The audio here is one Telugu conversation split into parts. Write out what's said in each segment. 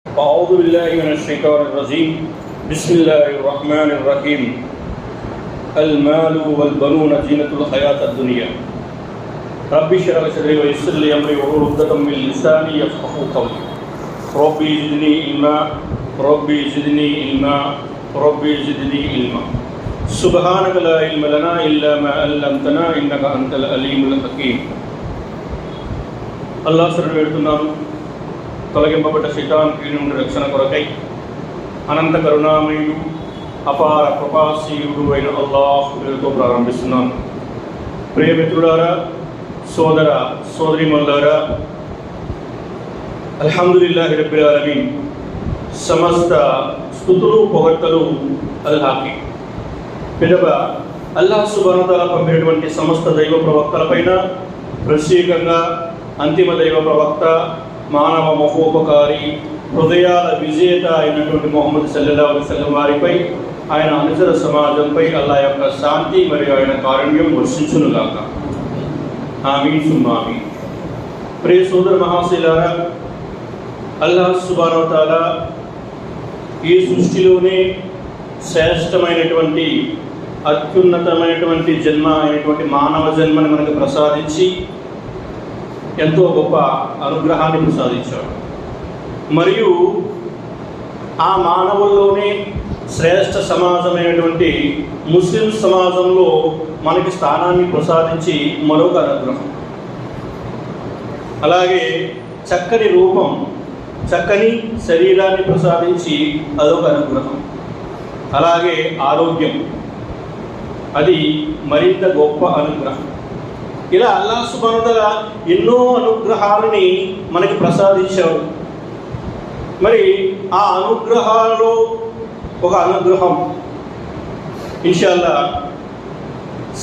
أعوذ بالله من الشيطان الرجيم بسم الله الرحمن الرحيم المال والبنون زينة الحياة الدنيا رب اشرح لي صدري ويسر لي أمري واحلل عقدة من لساني يفقهوا قولي ربي زدني علما ربي زدني علما ربي زدني علما سبحانك لا علم لنا إلا ما علمتنا إنك أنت العليم الحكيم الله శరణు వేడుతున్నాను. తొలగింపబడ్డ శైతాన్ క్రియల నుండి రక్షణ కొరకై అనంత కరుణామయుడు అపార కృపాశీలుడు అయిన అల్లాహ్ పేరుతో ప్రారంభిస్తున్నాను. ప్రియమిత్రులారా, సోదర సోదరీమణులారా, అల్హమ్దులిల్లాహి రబ్బిల్ ఆలమీన్. సమస్త స్తుతులు పొగడ్తలు అల్లాహ్కి. పిదవ అల్లాహ్ సుబ్హానహు వ తఆలా పంపినటువంటి సమస్త దైవ ప్రవక్తలపైన, ప్రత్యేకంగా అంతిమ దైవ ప్రవక్త, మానవ మహోపకారి, హృదయాల విజేత అయినటువంటి ముహమ్మద్ సల్లల్లాహు అలైహి వసల్లం వారిపై, ఆయన అనుచర సమాజంపై అల్లాహ్ యొక్క శాంతి మరియు ఆయన కారుణ్యం వర్షించునుగాక. ఆమీన్ సుమ్మా ఆమీన్. ప్రియ సోదర మహాశయులారా, అల్లాహ్ సుబ్హానహు వ తఆలా ఈ సృష్టిలోనే శ్రేష్టమైనటువంటి అత్యున్నతమైనటువంటి జన్మ అయినటువంటి మానవ జన్మని మనకు ప్రసాదించి ఎంతో గొప్ప అనుగ్రహాన్ని ప్రసాదించాడు. మరియు ఆ మానవుల్లోనే శ్రేష్ఠ సమాజమైనటువంటి ముస్లిం సమాజంలో మనకి స్థానాన్ని ప్రసాదించి మరొక అనుగ్రహం. అలాగే చక్కని రూపం, చక్కని శరీరాన్ని ప్రసాదించి అదొక అనుగ్రహం. అలాగే ఆరోగ్యం, అది మరింత గొప్ప అనుగ్రహం. ఇలా అల్లాహ్ సుబ్హానహు వ తఆలా ఎన్నో అనుగ్రహాలని మనకి ప్రసాదించాడు. మరి ఆ అనుగ్రహాలలో ఒక అనుగ్రహం ఇన్షాల్లా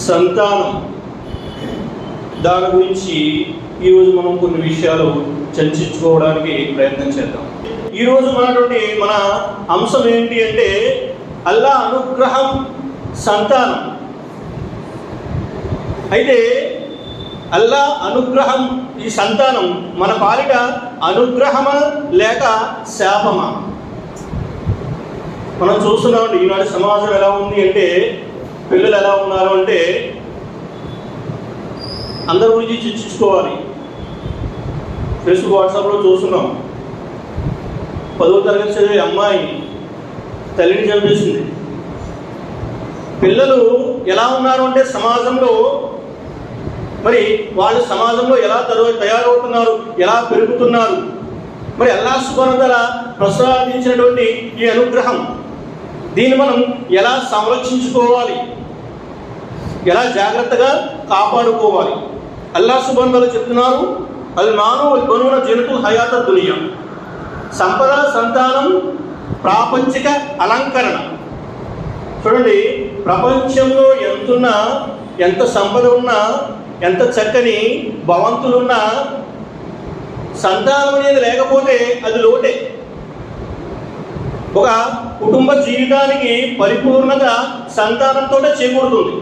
సంతానం. దాని గురించి ఈరోజు మనం కొన్ని విషయాలు చర్చించుకోవడానికి ప్రయత్నం చేద్దాం. ఈరోజు మన అంశం ఏంటి అంటే అల్లాహ్ అనుగ్రహం, సంతానం. అయితే అల్లాహ్ అనుగ్రహం, ఈ సంతానం మన పాలిట అనుగ్రహమా లేక శాపమా? మనం చూస్తున్నామండి ఈనాటి సమాజం ఎలా ఉంది అంటే, పిల్లలు ఎలా ఉన్నారు అంటే అందరి గురించి చర్చించుకోవాలి. ఫేస్బుక్, వాట్సాప్లో చూస్తున్నాం. 10వ తరగతి చదివే అమ్మాయి తల్లిని చంపేసింది. పిల్లలు ఎలా ఉన్నారు అంటే సమాజంలో, మరి వాళ్ళు సమాజంలో ఎలా తయారవుతున్నారు, ఎలా పెరుగుతున్నారు? మరి అల్లాహ్ సుబ్హానహు వ తఆలా ప్రసాదించినటువంటి ఈ అనుగ్రహం, దీన్ని మనం ఎలా సంరక్షించుకోవాలి, ఎలా జాగ్రత్తగా కాపాడుకోవాలి? అల్లాహ్ సుబ్హానహు వ తఆలా చెప్తున్నారు, అల్ మాలు వల్ బనూన జీనతుల్ హయాత దునియా. సంపద, సంతానం ప్రాపంచిక అలంకరణ. చూడండి, ప్రపంచంలో ఎంతున్నా, ఎంత సంపద ఉన్నా, ఎంత చక్కని భవంతులున్నా, సంతానం అనేది లేకపోతే అది లోటే. ఒక కుటుంబ జీవితానికి పరిపూర్ణత సంతానంతోనే చేకూరుతుంది.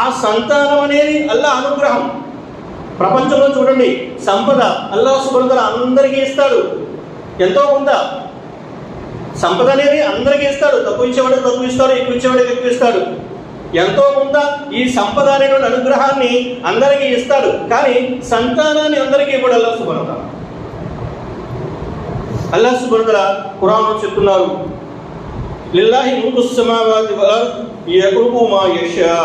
ఆ సంతానం అనేది అల్లాహ్ అనుగ్రహం. ప్రపంచంలో చూడండి, సంపద అల్లాహ్ సుబ్హానహు వ తఆలా అందరికీ ఇస్తాడు. ఎంతో కొంత సంపద అనేది అందరికీ ఇస్తాడు. తక్కువ ఇచ్చేవాడికి తక్కువ ఇస్తాడు, ఎక్కువ ఇచ్చేవాడికి ఎక్కువ ఇస్తాడు. ఎంతో కొంత ఈ సంపద అనేటువంటి అనుగ్రహాన్ని అందరికీ ఇస్తాడు. కానీ సంతానాన్ని అందరికీ కూడా అల్లాహ్ సుబ్హానహు వ తఆలా. అల్లాహ్ సుబ్హానహు వ తఆలా ఖురాన్లో చెప్తున్నారు, లిల్లాహి ముల్కుస్ సమావాతి వల్ అర్ద్ యఖ్లుqu మా యషా.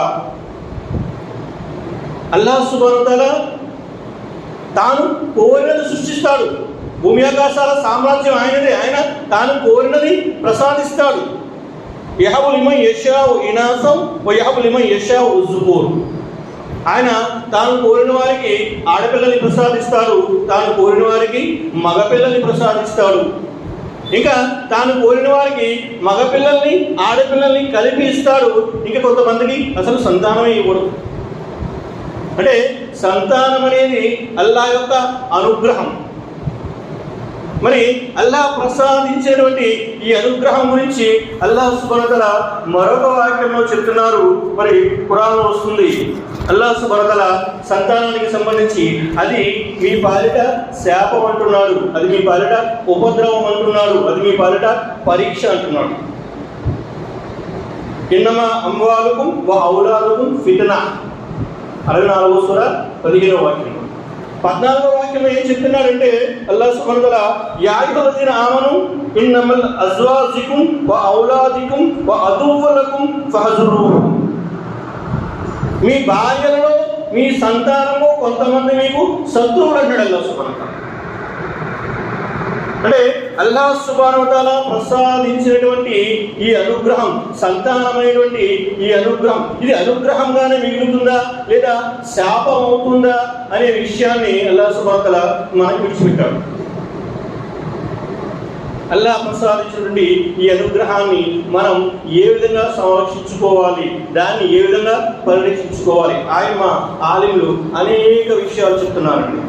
అల్లాహ్ సుబ్హానహు వ తఆలా తాను కోరినది సృష్టిస్తాడు. భూమి ఆకాశాల సామ్రాజ్యం ఆయనదే. ఆయన తాను కోరినది ప్రసాదిస్తాడు. యహబు లిమన్ యషాఉ ఇనాసం వ యహబు లిమన్ యషాఉ జుకూర్. ఆయన తాను కోరిన వారికి ఆడపిల్లల్ని ప్రసాదిస్తాడు, తాను కోరిన వారికి మగపిల్లల్ని ప్రసాదిస్తాడు. ఇంకా తాను కోరిన వారికి మగపిల్లల్ని ఆడపిల్లల్ని కలిపి ఇస్తాడు. ఇంకా కొంతమందికి అసలు సంతానమే ఇవ్వడు. అంటే సంతానం అనేది అల్లాహ్ యొక్క అనుగ్రహం. మరి అల్లాహ్ ప్రసాదించేటువంటి ఈ అనుగ్రహం గురించి అల్లాహ్ సుబ్హానహు వ తఆలా మరొక వాక్యంలో చెప్తున్నారు. మరి ఖురాన్లో వస్తుంది, అల్లాహ్ సుబ్హానహు వ తఆలా సంతానానికి సంబంధించి అది మీ పాలిట శాపం అంటున్నాడు, అది మీ పాలిట ఉపద్రవం అంటున్నాడు, అది మీ పాలిట పరీక్ష అంటున్నాడు. ఇన్నమా అమ్వాలుకుం వ ఔలాదుకుం ఫిత్నా 64వ సూర 15వ వాక్యం. 14వ వాక్యంలో ఏం చెప్తున్నాడంటే అల్లాహ్ సుబ్హానహు వ తఆలా యా అయ్యుహల్లజీన ఆమను ఇన్నమల్ అజ్వాజికుం వ ఔలాదికుం వ అదువ్వలకుం ఫహజురుహుం. మీ భార్యలలో మీ సంతానంలో కొంతమంది మీకు శత్రువులు అంటాడు అల్లాహ్ సుబ్హానహు వ తఆలా. అంటే అల్లాహ్ సుబ్హానహు వ తఆలా ప్రసాదించినటువంటి ఈ అనుగ్రహం, సంతానమైనటువంటి ఈ అనుగ్రహం, ఇది అనుగ్రహంగానే మిగులుతుందా లేదా శాపం అవుతుందా అనే విషయాన్ని అల్లాహ్ సుబ్హానహు వ తఆలా మనకు విడిచిపెట్టాడు. అల్లాహ్ ప్రసాదించినటువంటి ఈ అనుగ్రహాన్ని మనం ఏ విధంగా సంరక్షించుకోవాలి, దాన్ని ఏ విధంగా పరిరక్షించుకోవాలి, ఆయన ఆలిములు అనేక విషయాలు చెప్తున్నారండి.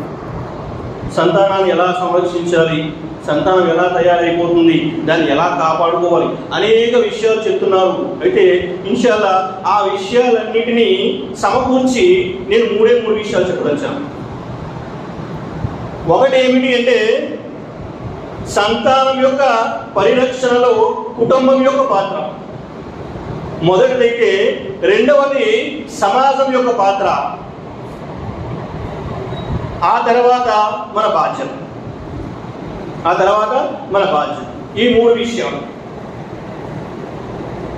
సంతానాన్ని ఎలా సంరక్షించాలి, సంతానం ఎలా తయారైపోతుంది, దాన్ని ఎలా కాపాడుకోవాలి, అనేక విషయాలు చెప్తున్నారు. అయితే ఇన్షాల్లా ఆ విషయాలన్నిటినీ సమకూర్చి నేను మూడే విషయాలు చెప్పదలిచాను. ఒకటి ఏమిటి అంటే సంతానం యొక్క పరిరక్షణలో కుటుంబం యొక్క పాత్ర మొదటిదైతే, రెండవది సమాజం యొక్క పాత్ర, ఆ తర్వాత మన బాధ్యత, ఈ మూడు విషయాలు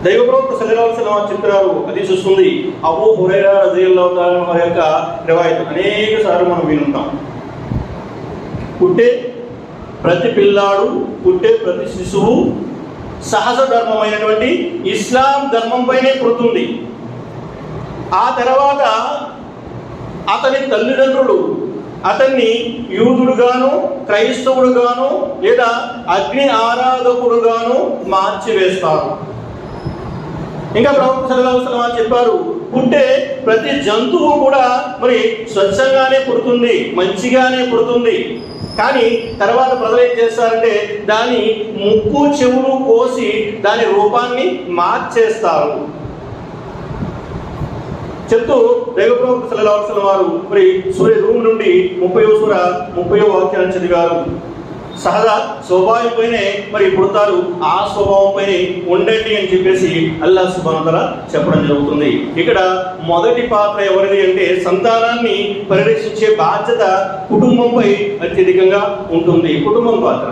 దైవ ప్రవక్త సల్లల్లాహు అలైహి వసల్లం చెప్తున్నారు. హదీస్ వస్తుంది, అబూ హురైరా రజియల్లాహు తఆలా వారి యొక్క రివాయత్ అనేక సార్లు మనం వినుంటాం. పుట్టే ప్రతి పిల్లాడు, పుట్టే ప్రతి శిశువు సహజ ధర్మమైనటువంటి ఇస్లాం ధర్మంపైనే పుడుతుంది. ఆ తర్వాత అతని తల్లిదండ్రులు అతన్ని యూదుడుగాను, క్రైస్తవుడుగాను లేదా అగ్ని ఆరాధకుడుగాను మార్చివేస్తారు. ఇంకా ప్రవక్త సల్లల్లాహు అలైహి వసల్లం చెప్పారు, పుట్టే ప్రతి జంతువు కూడా మరి స్వచ్ఛంగానే పుడుతుంది, మంచిగానే పుడుతుంది. కానీ తర్వాత ప్రజలు ఏం చేస్తారంటే దాని ముక్కు చెవులు కోసి దాని రూపాన్ని మార్చేస్తారు. చెప్తూ దైవ ప్రవక్త సల్లల్లాహు అలైహి వసల్లం వారు మరి సూర రూమ్ నుండి 30వ సూర 30వ వాక్యాన్ని చదివారు. సహజ స్వభావంపైనే మరి పుడతారు, ఆ స్వభావంపైనే ఉండండి అని చెప్పేసి అల్లాహ్ సుబ్హానహు వ తఆలా చెప్పడం జరుగుతుంది. ఇక్కడ మొదటి పాత్ర ఎవరిది అంటే సంతానాన్ని పరిరక్షించే బాధ్యత కుటుంబంపై అత్యధికంగా ఉంటుంది. కుటుంబం పాత్ర,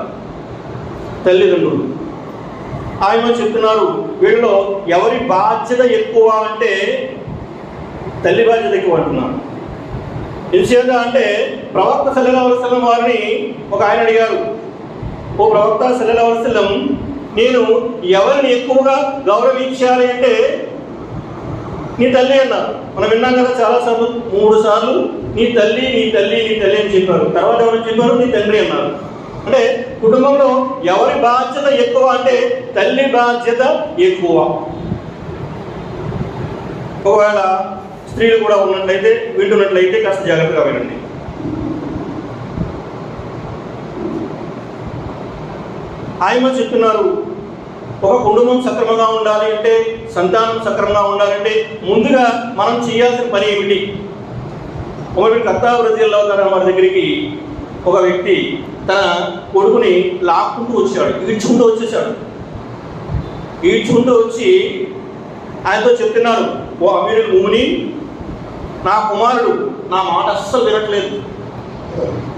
తల్లిదండ్రులు. ఆయన చెప్తున్నారు, వీళ్ళలో ఎవరి బాధ్యత ఎక్కువ అంటే తల్లి బాధ్యత ఎక్కువ అంటున్నారు. ఎందుచేత అంటే ప్రవక్త సల్లల్లాహు అలైహి వసల్లం వారిని ఒక ఆయన అడిగారు, ఓ ప్రవక్త సల్లల్లాహు అలైహి వసల్లం, నేను ఎవరిని ఎక్కువగా గౌరవించాలి అంటే నీ తల్లి అన్నారు. మనం విన్నాం కదా చాలాసార్లు, 3 సార్లు నీ తల్లి నీ తల్లి నీ తల్లి అని చెప్పారు. తర్వాత ఎవరు చెప్పారు? నీ తండ్రి అన్నారు. అంటే కుటుంబంలో ఎవరి బాధ్యత ఎక్కువ అంటే తల్లి బాధ్యత ఎక్కువ. ఒకవేళ స్త్రీలు కూడా వింటున్నట్లయితే కాస్త జాగ్రత్తగా వినండి. ఆయన చెప్తున్నారు, ఒక కుటుంబం సక్రమంగా ఉండాలి అంటే, సంతానం సక్రమంగా ఉండాలంటే ముందుగా మనం చేయాల్సిన పని ఏమిటి? ఉమర్ బిన్ ఖత్తాబ్ రజియల్లాహు తఆలా వారి దగ్గరికి ఒక వ్యక్తి తన కొడుకుని లాక్కుంటూ వచ్చాడు, ఈడ్చుకుంటూ వచ్చి ఆయనతో చెప్తున్నారు, ఓ అమీరుల్ ముమినీన్, నా కుమారుడు నా మాట అస్సలు వినట్లేదు,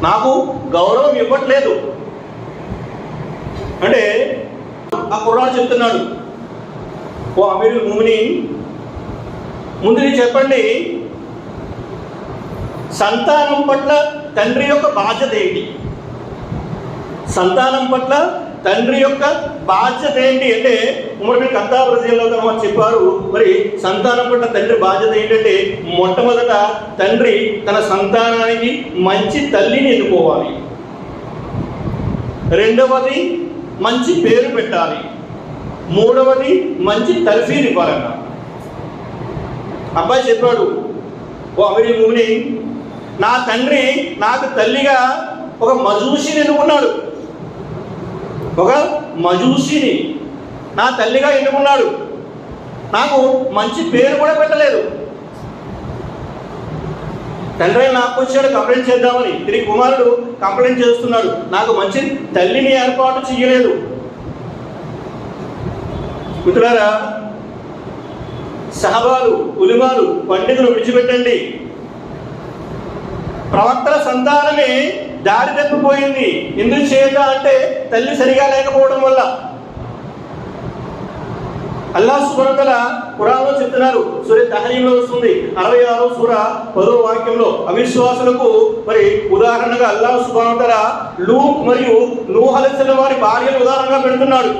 నాకు గౌరవం ఇవ్వట్లేదు అంటే ఆ కుర్రాడు చెప్తున్నాడు, ఓ అమీరుల్ ముమినీన్, ముందు చెప్పండి, సంతానం పట్ల తండ్రి యొక్క బాధ్యత ఏంటి? సంతానం పట్ల తండ్రి యొక్క బాధ్యత ఏంటి అంటే ఉమర్ బిన్ ఖత్తాబ్ రజియల్లాహు తఆలా చెప్పారు, మరి సంతానం పట్ల తండ్రి బాధ్యత ఏంటంటే మొట్టమొదట తండ్రి తన సంతానానికి మంచి తల్లిని ఎన్నుకోవాలి, రెండవది మంచి పేరు పెట్టాలి, మూడవది మంచి తర్ఫీర్ ఇవ్వాలన్న. అబ్బాయి చెప్పాడు, ఓ అమీరుల్ ముమినీన్, నా తండ్రి నాకు తల్లిగా ఒక మజూషిని ఎన్నుకున్నాడు, ఒక మజూసిని నా తల్లిగా ఎన్నుకున్నాడు. నాకు మంచి పేరు కూడా పెట్టలేదు. తండ్రి నాకు వచ్చాడు కంప్లైంట్ చేద్దామని, తిరిగి కుమారుడు కంప్లైంట్ చేస్తున్నాడు, నాకు మంచి తల్లిని ఏర్పాటు చేయలేదు. మిత్రులారా, సహబాలు, ఉలిమాలు, పండితులు విడిచిపెట్టండి. ప్రవక్తల సంతానమే దారి తప్పిపోయింది. ఎందుకు చేత అంటే తల్లి సరిగా లేకపోవడం వల్ల. అల్లాహ్ సుబ్హానహు వ తఆలా ఖురాన్లో చెప్తున్నారు, సూర తహరీంలో వస్తుంది 66వ సూర 10వ వాక్యంలో. అవిశ్వాసులకు మరి ఉదాహరణగా అల్లాహ్ సుబ్హానహు వ తఆలా లూత్ మరియు నూహ్ అలైహిస్సలాం వారి భార్యను ఉదాహరణగా పెడుతున్నాడు.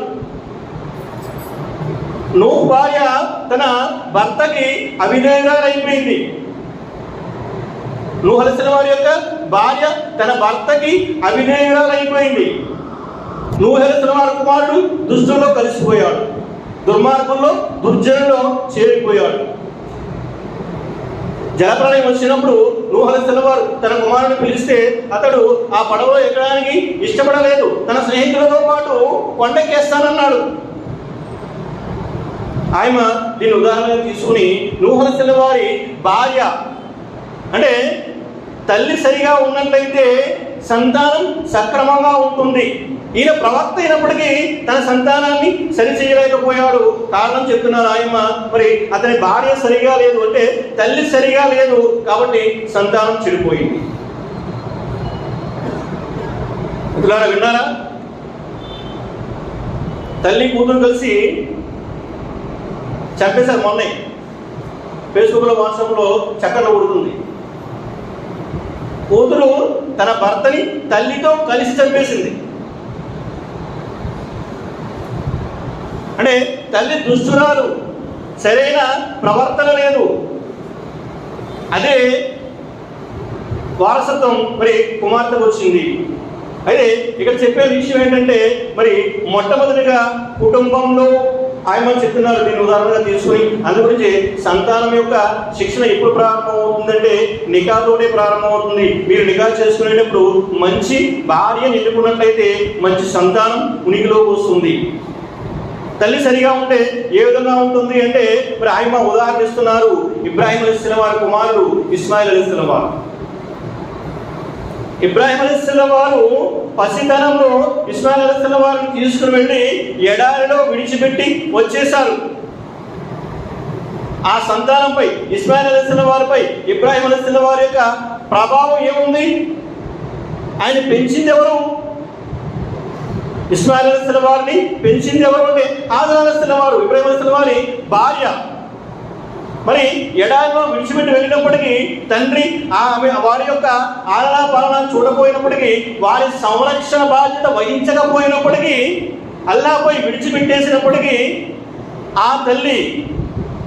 నూహ్ భార్య తన భర్తకి అవిధేయురాలైపోయింది. నూహ్ అలైహిస్సలాం వారి యొక్క భార్య తన భర్తకి అవిధేయురాలైపోయింది. నూహ్ అలైహిస్సలాం వారి కుమారుడు దుష్టుల్లో కలిసిపోయాడు, దుర్మార్గంలో దుర్జనుల్లో చేరిపోయాడు. జలప్రళయం వచ్చినప్పుడు నూహ్ అలైహిస్సలాం వారు తన కుమారుడిని పిలిస్తే అతడు ఆ పడవలో ఎక్కడానికి ఇష్టపడలేదు. తన స్నేహితులతో పాటు కొండెక్కేస్తానన్నాడు. ఆయన దీన్ని ఉదాహరణగా తీసుకుని నూహ్ అలైహిస్సలాం వారి భార్య అంటే తల్లి సరిగా ఉన్నట్లయితే సంతానం సక్రమంగా ఉంటుంది. ఈయన ప్రవక్త అయినప్పటికీ తన సంతానాన్ని సరి చేయలేకపోయాడు. కారణం చెప్తున్నారు ఆయమ్మ, మరి అతని భార్య సరిగా లేదు అంటే తల్లి సరిగా లేదు కాబట్టి సంతానం చెడిపోయింది. మిత్రులారా, విన్నారా? తల్లి కూతురు కలిసి చంపేశారు. మొన్నే ఫేస్బుక్లో, వాట్సాప్లో చక్కర్లు కొడుతుంది. కూతురు తన భర్తని తల్లితో కలిసి చంపేసింది. అంటే తల్లి దుష్టురాలు, సరైన ప్రవర్తన లేదు. అదే వారసత్వం మరి కుమార్తెకు వచ్చింది. అయితే ఇక్కడ చెప్పే విషయం ఏంటంటే మరి మొట్టమొదటిగా కుటుంబంలో ఆయన చెప్తున్నారు, దీన్ని ఉదాహరణగా తీసుకుని. అందుగురించి సంతానం యొక్క శిక్షణ ఎప్పుడు ప్రారంభమవుతుందంటే నికాతోనే ప్రారంభమవుతుంది. మీరు నికా చేసుకునేటప్పుడు మంచి భార్యను ఎన్నుకున్నట్లయితే మంచి సంతానం ఉనికిలోకి వస్తుంది. తల్లి సరిగా ఉంటే ఏ విధంగా ఉంటుంది అంటే మరి ఆయన ఉదాహరణ ఇస్తున్నారు. ఇబ్రాహీం అలైహిస్సలాం వారి కుమారుడు ఇస్మాయిల్ అలైహిస్సలాం వారు. ఇబ్రాహీం అలైహిస్సలాం వారు పసితనంలో ఇస్మాయిల్ అలైహిస్సలాం వారిని తీసుకుని వెళ్ళి ఎడారిలో విడిచిపెట్టి వచ్చేశారు. ఆ సంతానంపై, ఇస్మాయిల్ అలైహిస్సలాం వారిపై ఇబ్రాహీం అలైహిస్సలాం వారి యొక్క ప్రభావం ఏముంది? ఆయన పెంచింది ఎవరు? ఇస్మాయిల్ అలైహిస్సలాం వారిని పెంచింది ఎవరు అంటే హాజర్ అలైహిస్సలాం వారు, ఇబ్రాహీం అలైహిస్సలాం వారి భార్య. మరి ఎడారిలో విడిచిపెట్టి వెళ్ళినప్పటికీ తండ్రి వారి యొక్క ఆలనా పాలన చూడపోయినప్పటికీ, వారి సంరక్షణ బాధ్యత వహించకపోయినప్పటికీ, అల్లాహ్పై విడిచిపెట్టేసినప్పటికీ ఆ తల్లి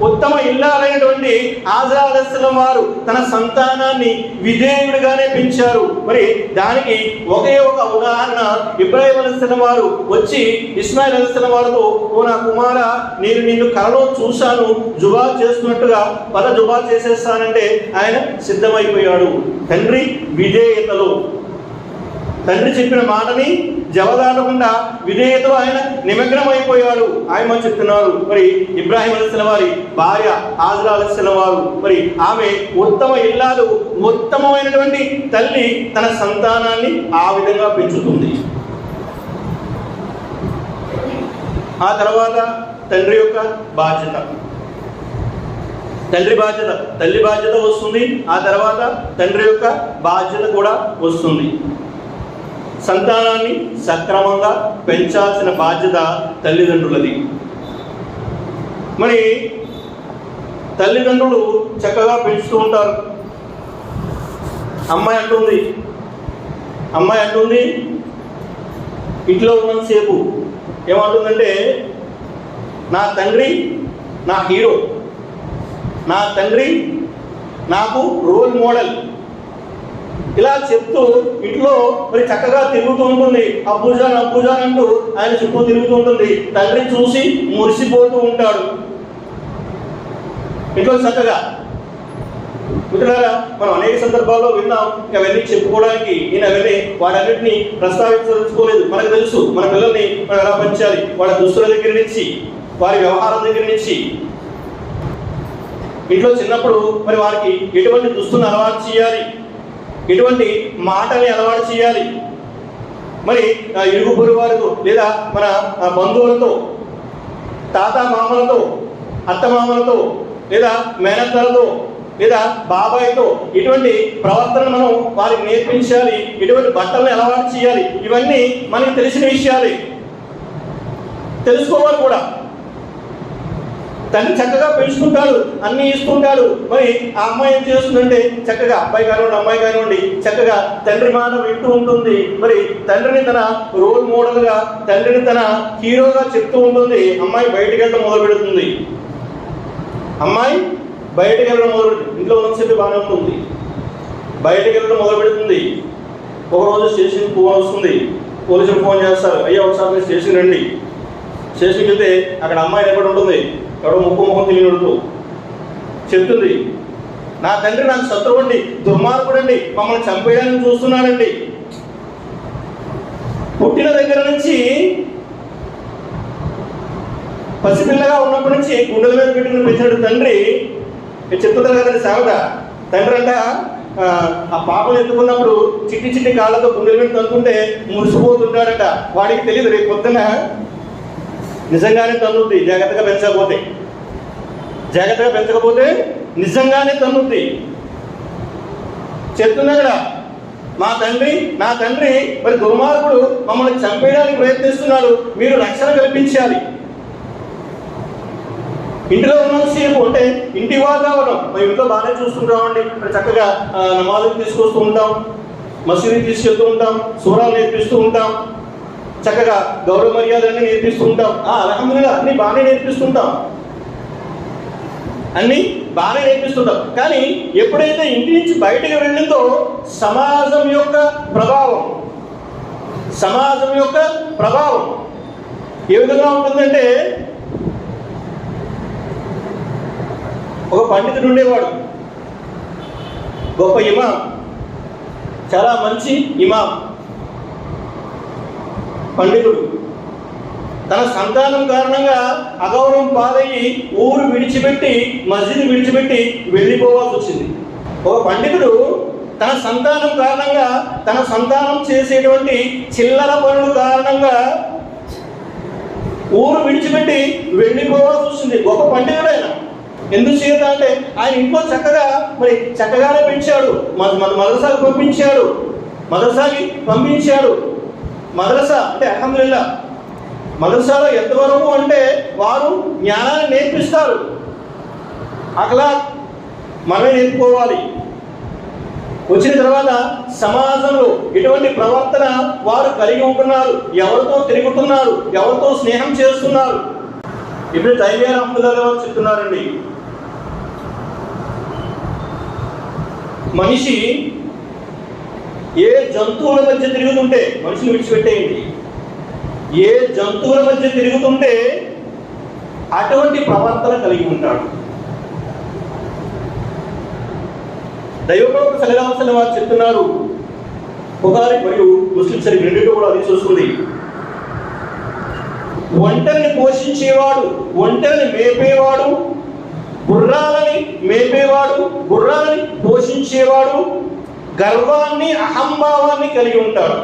ఉత్తమ ఇల్లాలైనటువంటి హాజరా అలైహిస్సలాం వారు తన సంతానాన్ని విధేయుడిగానే పెంచారు. మరి దానికి ఒకే ఒక ఉదాహరణ, ఇబ్రాహీం అలైహిస్సలాం వారు వచ్చి ఇస్మాయిల్ అలైహిస్సలాం వారితో, ఓ నా కుమార, నేను నిన్ను కలలో చూశాను, జుబా చేస్తున్నట్టుగా పద జుబా చేసేస్తానంటే ఆయన సిద్ధమైపోయాడు. తండ్రి విధేయతలో, తండ్రి చెప్పిన మాటని జవదాటకుండా విధేయతలో ఆయన నిమగ్నం అయిపోయాడు. ఆయన చెప్తున్నారు మరి ఇబ్రాహీం అలైహిస్సలాం వారి భార్య హాజరా అలైహిస్సలాం వారు, మరి ఆమె ఉత్తమ ఇల్లాలు, ఉత్తమమైనటువంటి తల్లి తన సంతానాన్ని ఆ విధంగా పెంచుతుంది. ఆ తర్వాత తండ్రి యొక్క బాధ్యత, తల్లి బాధ్యత వస్తుంది. ఆ తర్వాత తండ్రి యొక్క బాధ్యత కూడా వస్తుంది. సంతానాన్ని సక్రమంగా పెంచాల్సిన బాధ్యత తల్లిదండ్రులది. మరి తల్లిదండ్రులు చక్కగా పెంచుతూ ఉంటారు. అమ్మాయి అంటుంది ఇంట్లో ఉన్నంతసేపు ఏమంటుందంటే, నా తండ్రి నా హీరో, నా తండ్రి నాకు రోల్ మోడల్, ఇలా చెప్తూ ఇంట్లో మరి చక్కగా తిరుగుతూ ఉంటుంది. అబ్బుజాన్ అంటూ ఆయన చుట్టూ తిరుగుతూ ఉంటుంది. తండ్రి చూసి మురిసిపోతూ ఉంటాడు. ఇంట్లో చక్కగా మిత్రులారా, మనం అనేక సందర్భాల్లో విన్నాం. అవన్నీ చెప్పుకోవడానికి నేను అవన్నీ వాటన్నిటిని ప్రస్తావించదలుచుకోలేదు. మనకు తెలుసు మన పిల్లల్ని మనం ఎలా పెంచాలి. వాళ్ళ దుస్తుల దగ్గర నుంచి, వారి వ్యవహారం దగ్గర నుంచి, ఇంట్లో చిన్నప్పుడు మరి వారికి ఎటువంటి దుస్తులను అలవాటు చేయాలి, ఎటువంటి మాటల్ని అలవాటు చేయాలి, మరి ఇరుగు పొరుగు వారితో లేదా మన బంధువులతో, తాత మామలతో, అత్త మామలతో, లేదా మేనత్తలతో, లేదా బాబాయ్తో ఇటువంటి ప్రవర్తన మనం వారికి నేర్పించాలి. ఇటువంటి బట్టలను అలవాటు చేయాలి. ఇవన్నీ మనకి తెలిసిన విషయాలే, తెలుసుకోవాలి కూడా. తండ్రి చక్కగా పెంచుకుంటాడు, అన్ని ఇస్తుంటాడు. మరి ఆ అమ్మాయి ఏం చేస్తుందంటే చక్కగా అబ్బాయి కానివ్వండి అమ్మాయి కానివ్వండి చక్కగా తండ్రి మాట వింటూ ఉంటుంది. మరి తండ్రిని తన రోల్ మోడల్గా, తండ్రిని తన హీరోగా చెప్తూ ఉంటుంది. అమ్మాయి బయటికి వెళ్ళడం మొదలు పెడుతుంది. అమ్మాయి బయటకు వెళ్ళడం మొదలు పెడుతుంది. ఇంట్లో ఉన్నసేపు బాగానే ఉంటుంది, బయటకు వెళ్ళడం మొదలు పెడుతుంది. ఒకరోజు స్టేషన్కి ఫోన్ వస్తుంది. పోలీసులు ఫోన్ చేస్తారు, అయ్యా ఒకసారి మీరు స్టేషన్కి రండి. స్టేషన్కి వెళ్తే అక్కడ అమ్మాయి ఎక్కడ ఉంటుంది, ఎవడో ముఖం తెలియడుతూ చెప్తుంది, నా తండ్రి నాకు శత్రువు అండి, దుర్మార్గుడండి, మమ్మల్ని చంపేయడానికి చూస్తున్నాడండి. పుట్టిన దగ్గర నుంచి పసిపిల్లగా ఉన్నప్పటి నుంచి గుండెల మీద పెట్టుకుని పెంచినట్టు తండ్రి చెప్తుంటారు కదండి సామెత. తండ్రి అంట ఆ పాపలు ఎత్తుకున్నప్పుడు చిట్టి చిట్టి కాళ్ళతో గుండెల మీద తంతుంటే మురిసిపోతుంటాడట. వాడికి తెలియదు రేపు పొద్దున నిజంగానే తన్నుద్ది, జాగ్రత్తగా పెంచకపోతే నిజంగానే తన్నుద్ది. చెప్తున్నా కదా, నా తండ్రి మరి దుర్మార్గుడు, మమ్మల్ని చంపేయడానికి ప్రయత్నిస్తున్నాడు, మీరు రక్షణ కల్పించాలి. ఇంటిలో ఉన్నంతసేపు అంటే ఇంటి వాతావరణం మేము ఇంట్లో బాగానే చూస్తుంటామండి. చక్కగా నమాజులు తీసుకొస్తూ ఉంటాం, మసీదుకి తీసుకెళ్తూ ఉంటాం, సూరాలు నేర్పిస్తూ ఉంటాం, చక్కగా గౌరవ మర్యాదలన్నీ నేర్పిస్తూ ఉంటాం. అల్హమ్దులిల్లాహ్ అన్నీ బాగానే నేర్పిస్తుంటాం, కానీ ఎప్పుడైతే ఇంటి నుంచి బయటకు వెళ్ళిందో సమాజం యొక్క ప్రభావం ఏ విధంగా ఉంటుందంటే, ఒక పండితుడు ఉండేవాడు, గొప్ప ఇమాం, చాలా మంచి ఇమాం, పండితుడు. తన సంతానం కారణంగా అగౌరవం పాలయ్యి ఊరు విడిచిపెట్టి, మస్జిద్ విడిచిపెట్టి వెళ్ళిపోవాల్సి వచ్చింది. ఒక పండితుడు తన సంతానం కారణంగా, తన సంతానం చేసేటువంటి చిల్లర పనుల కారణంగా ఊరు విడిచిపెట్టి వెళ్ళిపోవాల్సి వచ్చింది. గొప్ప పండితుడైన ఎందుచేత అంటే ఆయన ఇంట్లో చక్కగానే పెంచాడు, మదరసాకి పంపించాడు. మదరసా అంటే అల్హమ్దులిల్లాహ్, మదరసాలో ఎంతవరకు అంటే వారు జ్ఞానాన్ని నేర్పిస్తారు, అఖలాక్ మనమే నేర్చుకోవాలి. వచ్చిన తర్వాత సమాజంలో ఎటువంటి ప్రవర్తన వారు కలిగి ఉంటున్నారు, ఎవరితో తిరుగుతున్నారు, ఎవరితో స్నేహం చేస్తున్నారు. ఇప్పుడు తైమియా రహ్మతుల్లాహి వారు చెప్తున్నారండి, మనిషి ఏ జంతువుల మధ్య తిరుగుతుంటే, మనిషిని విడిచిపెట్టేయండి, ఏ జంతువుల మధ్య తిరుగుతుంటే అటువంటి ప్రవర్తన కలిగి ఉంటాడు. దైవప్రవక్త సల్లల్లాహు అలైహి వసల్లం వారు చెప్తున్నారు, బుఖారీ మరియు ముస్లిం షరీఫ్ రెండింటిలో కూడా అది చూస్తుంది, ఒంటరిని పోషించేవాడు, ఒంటరిని మేపేవాడు, గుర్రాలని పోషించేవాడు గర్వాన్ని అహంభావాన్ని కలిగి ఉంటాడు.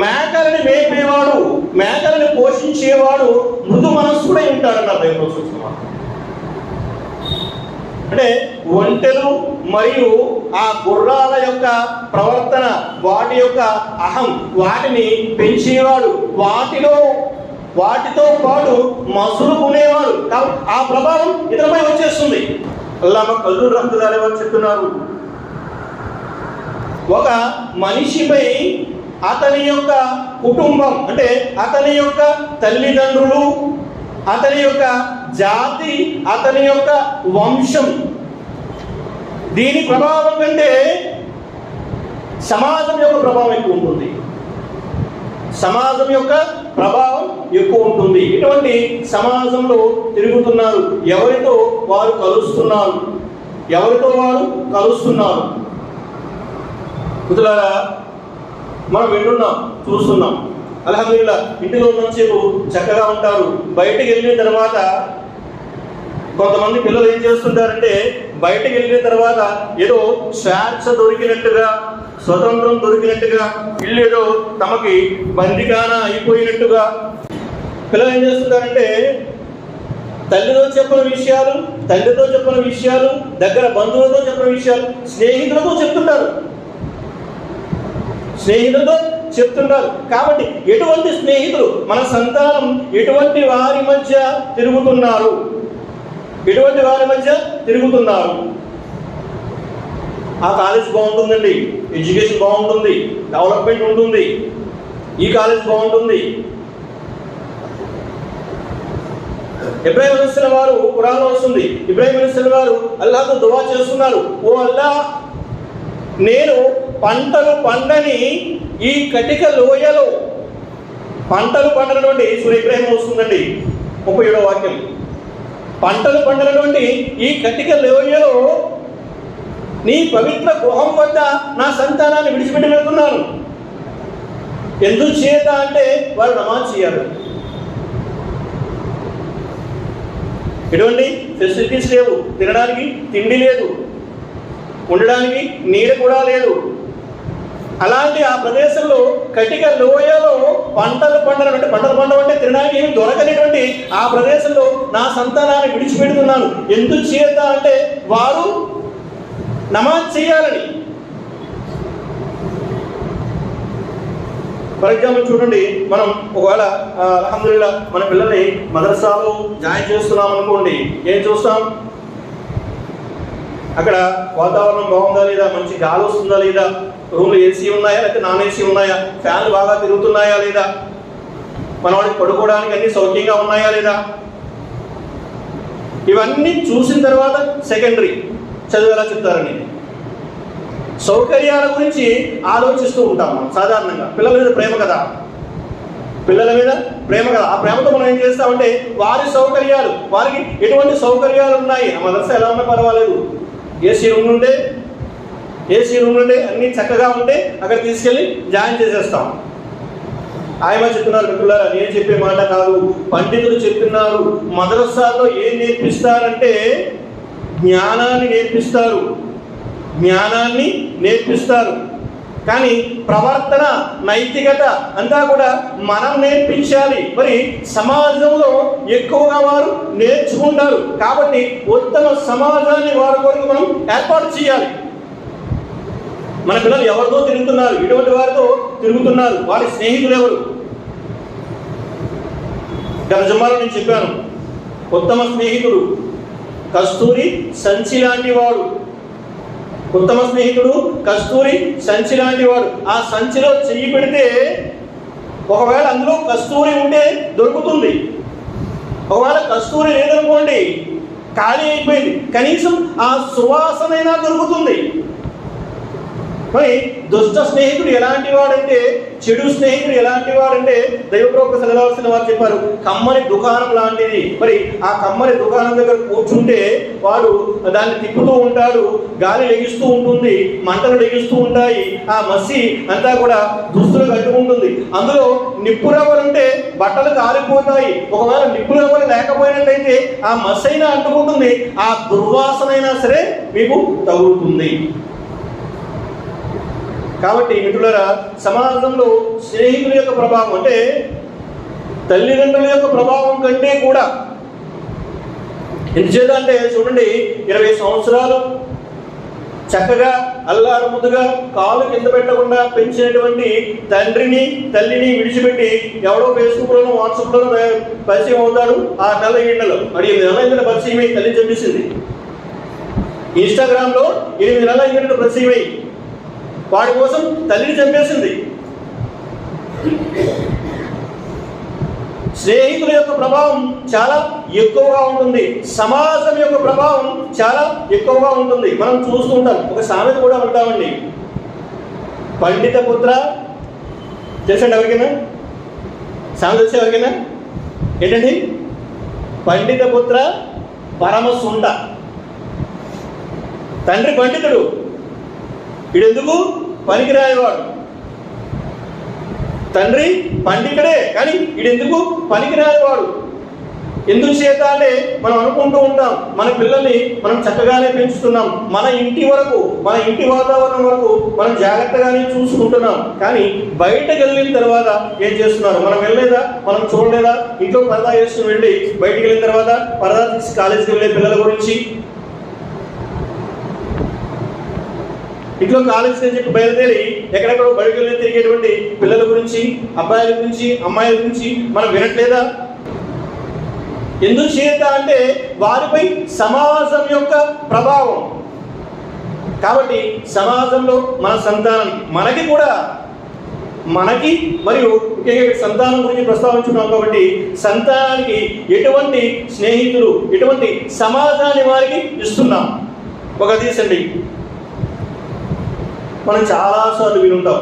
మేకలని మేపేవాడు, మేకలని పోషించేవాడు మృదు మనస్సుడై ఉంటాడన్న దైవప్రవక్త. అంటే ఒంటెలు మరియు ఆ గుర్రాల యొక్క ప్రవర్తన, వాటి యొక్క అహం, వాటిని పెంచేవాడు, వాటితో పాటు మసులుకునేవాడు. ఆ ప్రభావం ఇతరులపై వచ్చేస్తుంది. అల్లామా ఖల్దూన్ రహ్మతుల్లాహి వారు చెప్తున్నారు, ఒక మనిషిపై అతని యొక్క కుటుంబం అంటే అతని యొక్క తల్లిదండ్రులు, అతని యొక్క జాతి, అతని యొక్క వంశం, దీని ప్రభావం కంటే సమాజం యొక్క ప్రభావం ఎక్కువ ఉంటుంది. సమాజం యొక్క ప్రభావం ఎక్కువ ఉంటుంది. ఇటువంటి సమాజంలో తిరుగుతున్నారు. ఎవరితో వారు కలుస్తున్నారు, ఎవరితో వారు కలుస్తున్నారు. మిత్రులారా, మనం వింటున్నాం, చూస్తున్నాం. అల్హమ్దులిల్లా, ఇంటిలో ఉన్నంతసేపు చక్కగా ఉంటారు. బయటికి వెళ్ళిన తర్వాత కొంతమంది పిల్లలు ఏం చేస్తుంటారంటే, బయటకు వెళ్ళిన తర్వాత ఏదో స్వేచ్ఛ దొరికినట్టుగా, స్వతంత్రం దొరికినట్టుగా, ఇల్లు ఏదో తమకి బందిగాన అయిపోయినట్టుగా పిల్లలు ఏం చేస్తుంటారంటే, తల్లితో చెప్పిన విషయాలు, తండ్రితో చెప్పిన విషయాలు, దగ్గర బంధువులతో చెప్పిన విషయాలు స్నేహితులతో చెప్తుంటారు. కాబట్టి ఎటువంటి స్నేహితులు, మన సంతానం ఎటువంటి వారి మధ్య తిరుగుతున్నారు, ఆ కాలేజ్ బాగుంటుందండి, ఎడ్యుకేషన్ బాగుంటుంది, డెవలప్మెంట్ ఉంటుంది, ఈ కాలేజ్ బాగుంటుంది. ఇబ్రాహీం అలైహిస్సలాం వారు, ఖురాన్లో వస్తుంది, ఇబ్రాహీం అలైహిస్సలాం వారు అల్లాహ్తో దువా చేస్తున్నారు, ఓ అల్లాహ్, నేను పంటలు పండని ఈ కటిక లోయలో, పంటలు పండనటువంటి సూర్య ఇబ్రాహీం వస్తుందండి 37వ వాక్యం, పంటలు పండనటువంటి ఈ కటిక లోయలో నీ పవిత్ర గృహం వద్ద నా సంతానాన్ని విడిచిపెట్టి వెళ్తున్నాను. ఎందుకు చేత అంటే వారు నమాజ్ చేయాలి. ఎటువంటి ఫెసిలిటీస్ లేవు, తినడానికి తిండి లేదు, ఉండడానికి నీడ కూడా లేదు. అలాంటి ఆ ప్రదేశంలో కటిక లోయలో పంటలు పండవంటే తినడానికి ఏమి దొరకనేటువంటి ఆ ప్రదేశంలో నా సంతానాన్ని విడిచిపెడుతున్నాను. ఎందుకు చేత అంటే వారు నమాజ్ చేయాలని. ఫర్ ఎగ్జాంపుల్ చూడండి, మనం ఒకవేళ అల్హమ్దులిల్లా మన పిల్లల్ని మదర్సాలో జాయిన్ చేస్తున్నాం అనుకోండి, ఏం చూస్తాం, అక్కడ వాతావరణం బాగుందా లేదా, మంచి గాలి వస్తుందా లేదా, రూమ్లో ఏసీ ఉన్నాయా లేకపోతే నాన్ ఏసీ ఉన్నాయా, ఫ్యాన్లు బాగా తిరుగుతున్నాయా లేదా, మనవాడికి పడుకోవడానికి అన్ని సౌఖ్యంగా ఉన్నాయా లేదా, ఇవన్నీ చూసిన తర్వాత సెకండరీ చదువు ఎలా చెప్తారని. సౌకర్యాల గురించి ఆలోచిస్తూ ఉంటాం మనం సాధారణంగా. పిల్లల మీద ప్రేమ కదా, ఆ ప్రేమతో మనం ఏం చేస్తామంటే వారి సౌకర్యాలు, వారికి ఎటువంటి సౌకర్యాలు ఉన్నాయి, ఆ మదర్సా ఎలా ఉన్నా పర్వాలేదు, ఏసీ రూమ్ నుండే అన్నీ చక్కగా ఉంటే అక్కడ తీసుకెళ్ళి జాయిన్ చేసేస్తాం. ఆయన చెప్తున్నారు, మిత్రులారా, నేను చెప్పే మాట కాదు, పండితులు చెప్తున్నారు. మదరసాలో ఏం నేర్పిస్తారంటే జ్ఞానాన్ని నేర్పిస్తారు, కానీ ప్రవర్తన, నైతికత అంతా కూడా మనం నేర్పించాలి. మరి సమాజంలో ఎక్కువగా వారు నేర్చుకుంటారు. కాబట్టి ఉత్తమ సమాజాన్ని వారి కొరకు మనం ఏర్పాటు చేయాలి. మన పిల్లలు ఎవరితో తిరుగుతున్నారు, ఇటువంటి వారితో తిరుగుతున్నారు, వారి స్నేహితులు ఎవరు? గత జుమ్మాలో నేను చెప్పాను, ఉత్తమ స్నేహితుడు కస్తూరి సంచి లాంటి వాడు. ఆ సంచిలో చెయ్యి పెడితే ఒకవేళ అందులో కస్తూరి ఉంటే దొరుకుతుంది, ఒకవేళ కస్తూరి లేదనుకోండి ఖాళీ అయిపోయింది, కనీసం ఆ సువాసనైనా దొరుకుతుంది. మరి దుష్ట స్నేహితుడు ఎలాంటి వాడంటే, చెడు స్నేహితుడు ఎలాంటి వాడంటే దైవప్రవక్త సల్లల్లాహు అలైహి వసల్లం వారు చెప్పారు, కమ్మని దుకాణం లాంటిది. మరి ఆ కమ్మని దుకాణం దగ్గర కూర్చుంటే వాడు దాన్ని తిప్పుతూ ఉంటాడు, గాలి లెగిస్తూ ఉంటుంది, మంటలు లెగిస్తూ ఉంటాయి, ఆ మసి అంతా కూడా దుస్తులు కట్టుకుంటుంది. అందులో నిప్పు రవ్వలుంటే బట్టలు కాలిపోతాయి. ఒకవేళ నిప్పు రవ్వలు లేకపోయినట్లయితే ఆ మసి అయినా అంటుకుంటుంది, ఆ దుర్వాసనైనా సరే మీకు తగులుతుంది. కాబట్టి మిత్రులారా, సమాజంలో స్నేహితుల యొక్క ప్రభావం అంటే తల్లిదండ్రుల యొక్క ప్రభావం కంటే కూడా, ఎందుచేత అంటే చూడండి, 20 సంవత్సరాలు చక్కగా అల్లారు ముద్దుగా కాలు కింద పెట్టకుండా పెంచినటువంటి తండ్రిని తల్లిని విడిచిపెట్టి ఎవడో ఫేస్బుక్లోనో వాట్సాప్లోనో పరిచయం అవుతాడు. 6 నెలల 7 నెలలు 8 నెలల ఇందులో పరిచయం అయ్యి తల్లి చంపేసింది. ఇన్స్టాగ్రామ్లో 8 నెలల ఇందులో పరిచయం అయ్యి వాడి కోసం తల్లిని చంపేసింది. స్నేహితుల యొక్క ప్రభావం చాలా ఎక్కువగా ఉంటుంది, సమాజం యొక్క ప్రభావం చాలా ఎక్కువగా ఉంటుంది. మనం చూస్తూ ఉంటాం, ఒక సామెత కూడా ఉంటామండి, పండిత పుత్ర, తెలుసండి ఎవరికైనా? సామెత తెలిసి ఎవరికైనా? ఏంటండి? పండిత పుత్ర పరమసుంట. తండ్రి పండితుడు, వీడెందుకు పనికిరానివాడు. తండ్రి పండితుడే, కానీ వీడెందుకు పనికిరానివాడు. ఎందుకు చేత అంటే మనం అనుకుంటూ ఉంటాం మన పిల్లల్ని మనం చక్కగానే పెంచుతున్నాం, మన ఇంటి వరకు, మన ఇంటి వాతావరణం వరకు మనం జాగ్రత్తగానే చూసుకుంటున్నాం. కానీ బయటకు వెళ్ళిన తర్వాత ఏం చేస్తున్నారు? మనం వెళ్ళలేదా? మనం చూడలేదా? ఇంట్లో పరదా వేసుకుని వెళ్ళి బయటికి వెళ్ళిన తర్వాత పరదా తీసి కాలేజీకి వెళ్ళే పిల్లల గురించి, ఇంట్లో కాలేజీకి అని చెప్పి బయలుదేరి ఎక్కడెక్కడో బయటకు వెళ్ళి తిరిగేటువంటి పిల్లల గురించి, అబ్బాయిల గురించి, అమ్మాయిల గురించి మనం వినట్లేదా? ఎందుకు చేత అంటే వారిపై సమాజం యొక్క ప్రభావం. కాబట్టి సమాజంలో మన సంతానానికి, మనకి కూడా, మనకి మరియు ముఖ్యంగా సంతానం గురించి ప్రస్తావించున్నాం కాబట్టి సంతానానికి ఎటువంటి స్నేహితులు, ఎటువంటి సమాజాన్ని వారికి ఇస్తున్నాం. ఒక తీసండి, మనం చాలాసార్లు వినుంటాం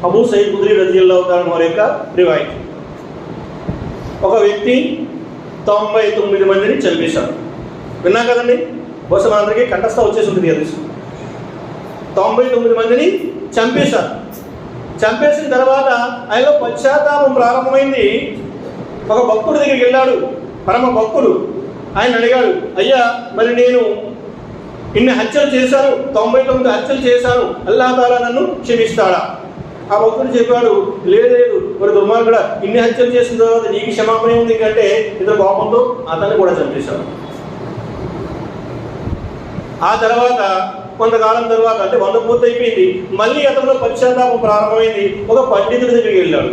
అబూ సయీద్ ఖుద్రీ రజియల్లాహు తఆలా వారి యొక్క రివాయత్. ఒక వ్యక్తి 99 మందిని చంపేశాడు. విన్నా కదండి? బహుశా మనందరికీ కంఠస్థ వచ్చేసి ఉంటుంది కదా. 99 మందిని చంపేశారు. చంపేసిన తర్వాత ఆయనలో పశ్చాత్తాపం ప్రారంభమైంది. ఒక భక్తుడి దగ్గరికి వెళ్ళాడు, పరమ భక్తుడు. ఆయన అడిగాడు, అయ్యా మరి నేను ఇన్ని హత్యలు చేశాను, 99 హత్యలు చేశాను, అల్లాహ్ తాలా నన్ను క్షమిస్తాడా? ఆ భక్తుడు చెప్పాడు, లేదు మరి దుర్మార్గుడా, ఇన్ని హత్యలు చేసిన తర్వాత నీకు క్షమాపణ ఉంది కంటే ఇతర కోపంతో అతన్ని కూడా చంపేశాడు. ఆ తర్వాత కొంతకాలం తర్వాత, అంటే 100 పూర్తి అయిపోయింది, మళ్ళీ అతనిలో పశ్చాత్తాపం ప్రారంభమైంది. ఒక పండితుడి దగ్గరికి వెళ్ళాడు.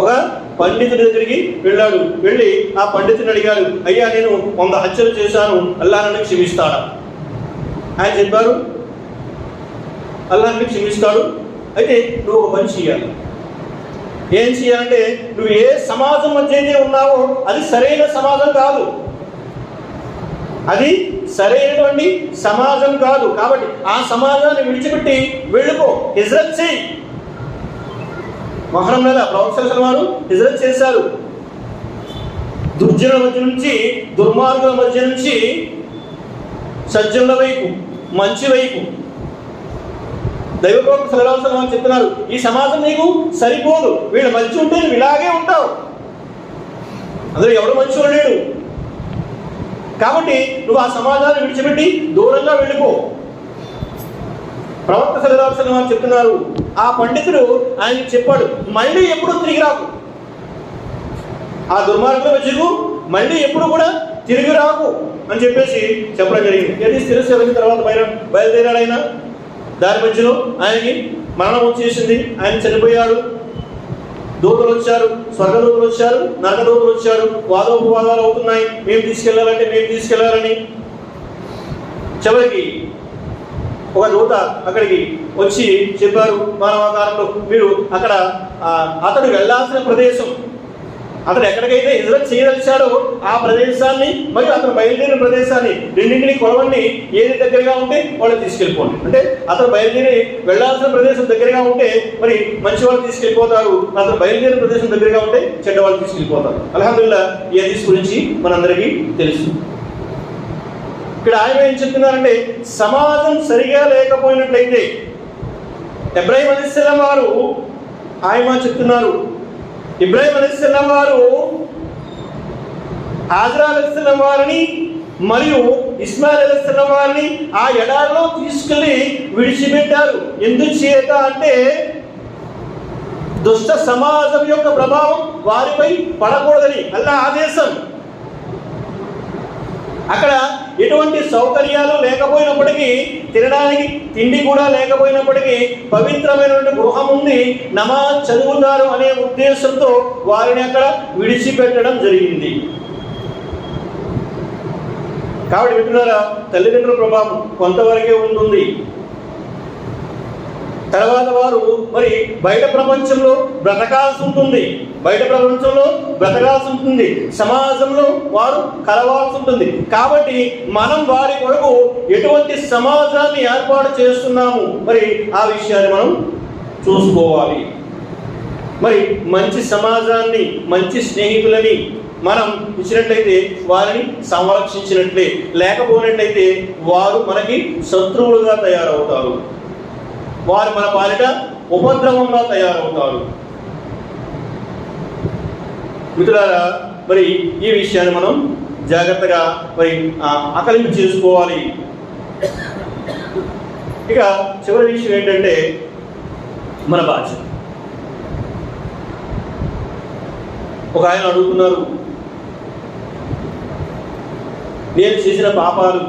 ఒక పండితుడి దగ్గరికి వెళ్ళాడు. వెళ్ళి ఆ పండితుని అడిగాడు, అయ్యా నేను 100 హత్యలు చేశాను, అల్లాహ్ నన్ను క్షమిస్తాడా? ఆయన చెప్పారు, అల్లాహ్ నన్ను క్షమిస్తాడు. అయితే నువ్వు ఒక పని చేయాలి. ఏం చేయాలంటే, నువ్వు ఏ సమాజం మధ్య అయితే ఉన్నావో అది సరైన సమాజం కాదు, అది సరైనటువంటి సమాజం కాదు. కాబట్టి ఆ సమాజాన్ని విడిచిపెట్టి వెళ్ళిపో, హిజ్రత్ చేయి. మొహరం నెల ప్రవక్త వారు హిజ్రత్ చేశారు. దుర్జనుల మధ్య నుంచి, దుర్మార్గుల మధ్య నుంచి సజ్జనుల వైపు, మంచి వైపు. దైవ ప్రవక్త సల్లల్లాహు అలైహి వసల్లం చెప్తున్నారు, ఈ సమాజం నీకు సరిపోదు, వీళ్ళు మంచి ఉంటే నువ్వు ఇలాగే ఉంటావు, అందులో ఎవడు మంచి లేడు. కాబట్టి నువ్వు ఆ సమాజాన్ని విడిచిపెట్టి దూరంగా వెళ్ళిపో. ప్రవక్త సల్లల్లాహు అలైహి వసల్లం చెప్తున్నారు, ఆ పండితుడు ఆయనకి చెప్పాడు, మళ్ళీ ఎప్పుడు తిరిగి రాకు, ఆ దుర్మార్గుల మధ్యకు మళ్ళీ ఎప్పుడు కూడా తిరిగి రాకు అని చెప్పేసి చెప్పడం జరిగింది. ఏది స్థిరమైన తర్వాత బయలుదేరాడు. ఆయన దారి మధ్యలో ఆయనకి మరణం వచ్చేసింది, ఆయన చనిపోయాడు. దూతలు వచ్చారు, స్వర్గదూతలు వచ్చారు, నరకదూతలు వచ్చారు, వాదోపవాదాలు అవుతున్నాయి, మేము తీసుకెళ్లాలని. చివరికి ఒక దూత అక్కడికి వచ్చి చెప్పారు, మానవాకారంలో మీరు అక్కడ అతడు వెళ్ళాల్సిన ప్రదేశం, అతడు ఎక్కడికైతే హిజ్రత్ చేయదలిచాడో ఆ ప్రదేశాన్ని మరియు అతను బయలుదేరిన ప్రదేశాన్ని రెండింటినీ కొలవండి, ఏది దగ్గరగా ఉంటే వాళ్ళు తీసుకెళ్ళిపోండి. అంటే అతను బయలుదేరి వెళ్ళాల్సిన ప్రదేశం దగ్గరగా ఉంటే మరి మంచి వాళ్ళు తీసుకెళ్ళిపోతారు, అతను బయలుదేరిన ప్రదేశం దగ్గరగా ఉంటే చెడ్డ వాళ్ళు తీసుకెళ్ళిపోతారు. అల్హమ్దులిల్లాహ్ ఈ హదీస్ గురించి మనందరికీ తెలుసు. ఇక్కడ ఆయన ఏం చెప్తున్నారంటే, సమాజం సరిగా లేకపోయినట్లయితే ఇబ్రాహీం అలైహిస్సలాం వారు ఆయన చెప్తున్నారు, ఇబ్రాహీం అలైహిస్సలాం వారు హాజరా అలైహిస్సలాం వారిని మరియు ఇస్మాయిల్ అలైహిస్సలాం వారిని ఆ ఎడారిలో తీసుకెళ్లి విడిచిపెట్టారు. ఎందుచేత అంటే దుష్ట సమాజం యొక్క ప్రభావం వారిపై పడకూడదని అల్లాహ్ ఆదేశం. అక్కడ ఎటువంటి సౌకర్యాలు లేకపోయినప్పటికీ, తినడానికి తిండి కూడా లేకపోయినప్పటికీ పవిత్రమైనటువంటి గృహం ఉంది, నమాజ్ చదువుతారు అనే ఉద్దేశంతో వారిని అక్కడ విడిచిపెట్టడం జరిగింది. కాబట్టి మిత్రులారా, తల్లిదండ్రుల ప్రభావం కొంతవరకే ఉంటుంది. తర్వాత వారు మరి బయట ప్రపంచంలో బ్రతకాల్సి ఉంటుంది, సమాజంలో వారు కలవాల్సి ఉంటుంది. కాబట్టి మనం వారి కొరకు ఎటువంటి సమాజాన్ని ఏర్పాటు చేస్తున్నాము, మరి ఆ విషయాన్ని మనం చూసుకోవాలి. మరి మంచి సమాజాన్ని, మంచి స్నేహితులని మనం ఇచ్చినట్లయితే వారిని సంరక్షించినట్లే. లేకపోయినట్లయితే వారు మనకి శత్రువులుగా తయారవుతారు, వారు మన పాలిట ఉపద్రవంగా తయారవుతారు. మిత్రులారా, మరి ఈ విషయాన్ని మనం జాగ్రత్తగా మరి ఆకలింపు చేసుకోవాలి. ఇక చివరి విషయం ఏంటంటే మన బాధ్యత. ఒక ఆయన అడుగుతున్నారు, నేను చేసిన పాపాలు,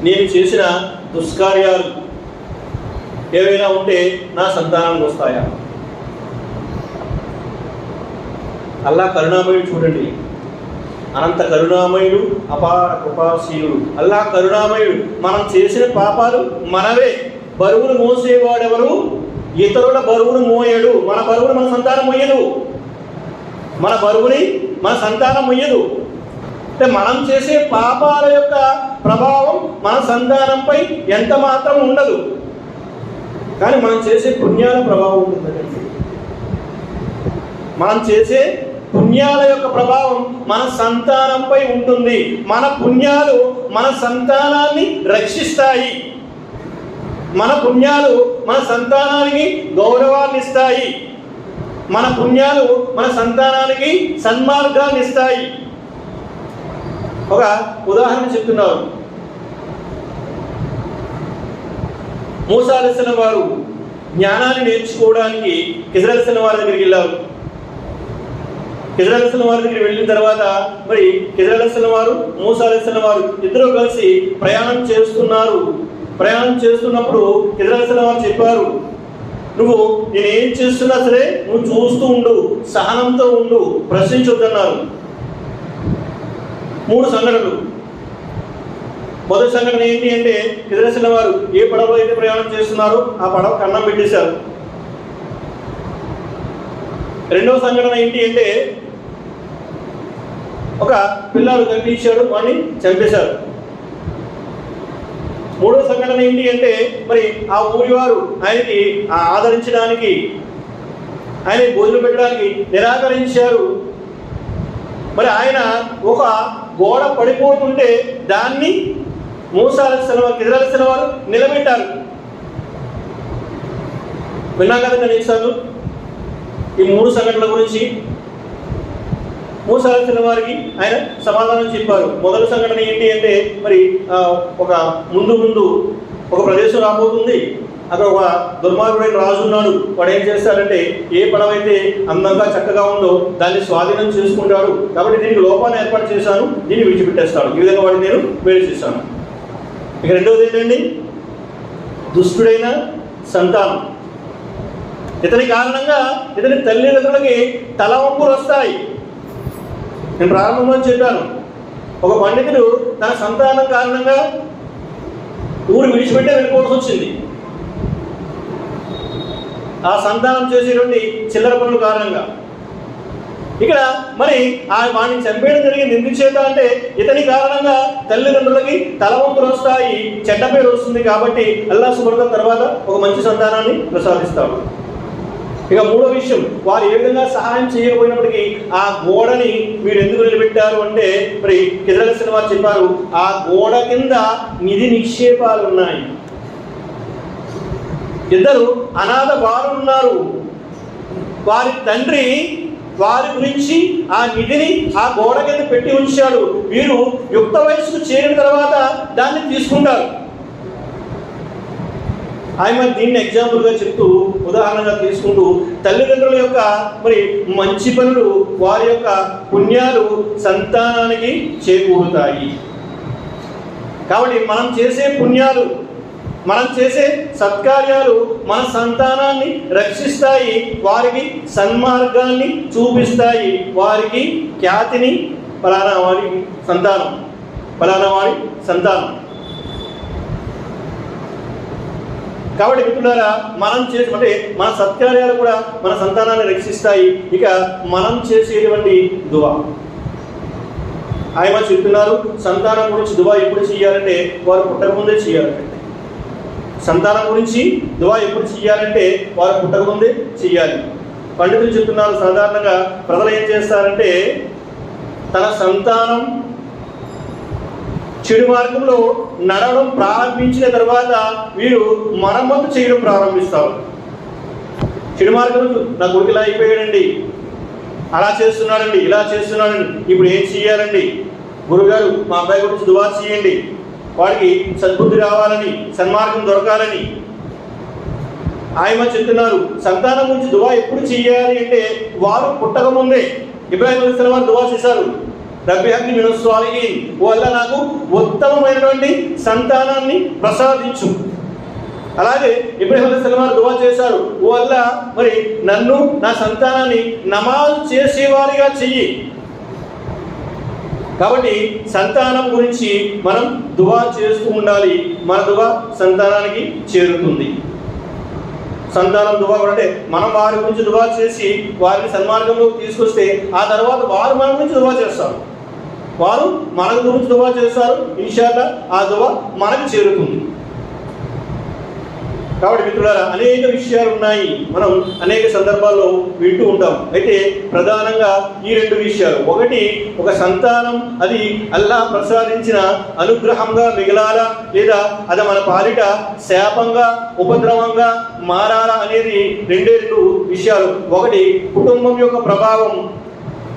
నేను చేసిన దుష్కార్యాలు ఏవైనా ఉంటే నా సంతానానికి వస్తాయా? అల్లా కరుణామయుడు చూడండి, అనంత కరుణామయుడు, అపార కృపాశీలుడు. అల్లా కరుణామయుడు. మనం చేసిన పాపాలు మనవే. బరువును మోసేవాడెవరు? ఇతరుల బరువును మోయడు. మన బరువును మన సంతానం మోయదు. మన బరువుని మన సంతానం మోయదు. అంటే మనం చేసే పాపాల యొక్క ప్రభావం మన సంతానంపై ఎంత మాత్రం ఉండదు, కానీ మనం చేసే పుణ్యాల ప్రభావం ఉంటుందండి. మనం చేసే పుణ్యాల యొక్క ప్రభావం మన సంతానంపై ఉంటుంది. మన పుణ్యాలు మన సంతానాన్ని రక్షిస్తాయి. మన పుణ్యాలు మన సంతానానికి గౌరవాన్ని ఇస్తాయి. మన పుణ్యాలు మన సంతానానికి సన్మార్గాన్ని ఇస్తాయి. ఒక ఉదాహరణ చెప్తున్నారు. మూసా అలైహిస్సలాం వారు జ్ఞానాన్ని నేర్చుకోవడానికి ఖిజ్ర్ అలైహిస్సలాం వారి దగ్గరికి వెళ్ళారు. ఖిజ్ర్ అలైహిస్సలాం వారి దగ్గరికి వెళ్ళిన తర్వాత మరి ఖిజ్ర్ అలైహిస్సలాం వారు, మూసా అలైహిస్సలాం వారు ఇద్దరు కలిసి ప్రయాణం చేస్తున్నారు. ప్రయాణం చేస్తున్నప్పుడు ఖిజ్ర్ అలైహిస్సలాం వారు చెప్పారు, నువ్వు నేను ఏం చేస్తున్నా సరే నువ్వు చూస్తూ ఉండు, సహనంతో ఉండు, ప్రశ్నించొద్దన్నారు. 3 సంఘటనలు. మొదటి సంఘటన ఏంటి అంటే ఖిజ్ర్ అలైహిస్సలాం వారు ఏ పడవలో అయితే ప్రయాణం చేస్తున్నారో ఆ పడవ కన్నం పెట్టేశారు. రెండవ సంఘటన ఏంటి అంటే ఒక పిల్లాడు కనిపించాడు, వాడిని చంపేశారు. మూడవ సంఘటన ఏంటి అంటే మరి ఆ ఊరి వారు ఆయనకి ఆదరించడానికి, ఆయన భోజనం పెట్టడానికి నిరాకరించారు. మరి ఆయన ఒక గోడ పడిపోతుంటే దాన్ని మూసా అలైహిస్సలాం, ఖిజ్ర్ అలైహిస్సలాం వారు నిలబెట్టారు. విన్నాం కదా కనీసాలు ఈ 3 సంఘటనల గురించి. మూసా అలైహిస్సలాం వారికి ఆయన సమాధానం చెప్పారు. మొదటి సంఘటన ఏంటి అంటే మరి ఒక ముందు ఒక ప్రదేశం రాబోతుంది. అక్కడ ఒక దుర్మార్గుడైన రాజు ఉన్నాడు. వాడు ఏం చేస్తాడంటే ఏ పడవైతే అందంగా చక్కగా ఉందో దాన్ని స్వాధీనం చేసుకుంటాడు. కాబట్టి దీనికి లోపాన్ని ఏర్పాటు చేశాను, దీన్ని విడిచిపెట్టేస్తాడు. ఈ విధంగా వాడిని నేను వేరు చేశాను. ఇక రెండవది ఏంటండి, దుష్టుడైన సంతానం. ఇతని కారణంగా ఇతని తల్లిదండ్రులకి తలవంపులు వస్తాయి. నేను ప్రారంభంలో చెప్పాను, ఒక పండితుడు తన సంతానం కారణంగా ఊరు విడిచిపెట్టే వెళ్ళిపోవాల్సి వచ్చింది. ఆ సంతానం చేసేటువంటి చిల్లర పనుల కారణంగా. ఇక్కడ మరి వాడిని చంపేయడం జరిగింది. ఎందుకు చేత అంటే ఇతని కారణంగా తల్లిదండ్రులకి తలవంపులు వస్తాయి, చెడ్డ పేరు వస్తుంది. కాబట్టి అల్లాహ్ సుబ్హానహు తర్వాత ఒక మంచి సంతానాన్ని ప్రసాదిస్తాడు. ఇక మూడో విషయం, వారు ఏ విధంగా సహాయం చేయకపోయినప్పటికీ ఆ గోడని వీరు ఎందుకు నిలబెట్టారు అంటే మరి ఖిజ్ర్ అలైహిస్సలాం వారు చెప్పారు, ఆ గోడ కింద నిధి నిక్షేపాలు ఉన్నాయి. ఇద్దరు అనాథ బాలురు ఉన్నారు. వారి తండ్రి వారి గురించి ఆ నిధిని ఆ గోడ కింద పెట్టి ఉంచాడు. వీరు యుక్త వయసుకు చేరిన తర్వాత దాన్ని తీసుకుంటారు. ఆయన దీన్ని ఎగ్జాంపుల్గా చెప్తూ, ఉదాహరణగా తీసుకుంటూ, తల్లిదండ్రుల యొక్క మరి మంచి పనులు, వారి యొక్క పుణ్యాలు సంతానానికి చేకూరుతాయి. కాబట్టి మనం చేసే పుణ్యాలు, మనం చేసే సత్కార్యాలు మన సంతానాన్ని రక్షిస్తాయి, వారికి సన్మార్గాన్ని చూపిస్తాయి, వారికి ఖ్యాతిని, ఫలానా వారి సంతానం, ఫలానా వారి సంతానం. కాబట్టి మిత్రులారా, మనం చేసే అంటే మన సత్కార్యాలు కూడా మన సంతానాన్ని రక్షిస్తాయి. ఇక మనం చేసేటువంటి దువా, ఆయన చెప్తున్నారు, సంతానం గురించి దువా ఎప్పుడు చేయాలంటే వారు పుట్టకముందే చేయాలంటే. సంతానం గురించి దువా ఎప్పుడు చేయాలంటే వారు పుట్టకముందే చేయాలి. పండితులు చెప్తున్నారు, సాధారణంగా ప్రజలు ఏం చేస్తారంటే తన సంతానం చెడు మార్గంలో నడవడం ప్రారంభించిన తర్వాత వీరు మరమ్మతు చేయడం ప్రారంభిస్తారు. చెడు మార్గంలో నా కొడుకు ఇలా అయిపోయాడండి, అలా చేస్తున్నాడండి, ఇలా చేస్తున్నాడండి, ఇప్పుడు ఏం చెయ్యాలండి? గురుగారు మా అబ్బాయి గురించి దువా చేయండి, వాడికి సద్బుద్ధి రావాలని, సన్మార్గం దొరకాలని. ఆయన చెప్తున్నారు సంతానం గురించి దువా ఎప్పుడు చెయ్యాలి అంటే వారు పుట్టక ముందే ఇబ్రాహిం అలైహిస్సలాం వారు దువా చేశారు, రబ్బి హబ్లి మినస్ సాలిహీన్, ఓ అల్లా నాకు ఉత్తమమైనటువంటి సంతానాన్ని ప్రసాదించు. అలాగే ఇబ్రాహిం అలైహిస్సలాం వారు దువా చేశారు, ఓ అల్లా మరి నన్ను నా సంతానాన్ని నమాజ్ చేసేవారిగా చెయ్యి. కాబట్టి సంతానం గురించి మనం దువా చేస్తూ ఉండాలి. మన దువా సంతానానికి చేరుతుంది. సంతానం దువా కూడా అంటే మనం వారి గురించి దువా చేసి వారిని సన్మార్గంలోకి తీసుకొస్తే ఆ తర్వాత వారు మన గురించి దువా చేస్తారు, వారు మన గురించి దువా చేస్తారు. ఇన్షాల్లా ఆ దువా మనకు చేరుతుంది. కాబట్టి మిత్రులారా, అనేక విషయాలు ఉన్నాయి, మనం అనేక సందర్భాల్లో వింటూ ఉంటాం. అయితే ప్రధానంగా ఈ రెండు విషయాలు, ఒకటి ఒక సంతానం అది అల్లాహ్ ప్రసాదించిన అనుగ్రహంగా మిగలాలా లేదా అది మన పాలిట శాపంగా ఉపద్రవంగా మారాలా అనేది రెండు విషయాలు. ఒకటి కుటుంబం యొక్క ప్రభావం,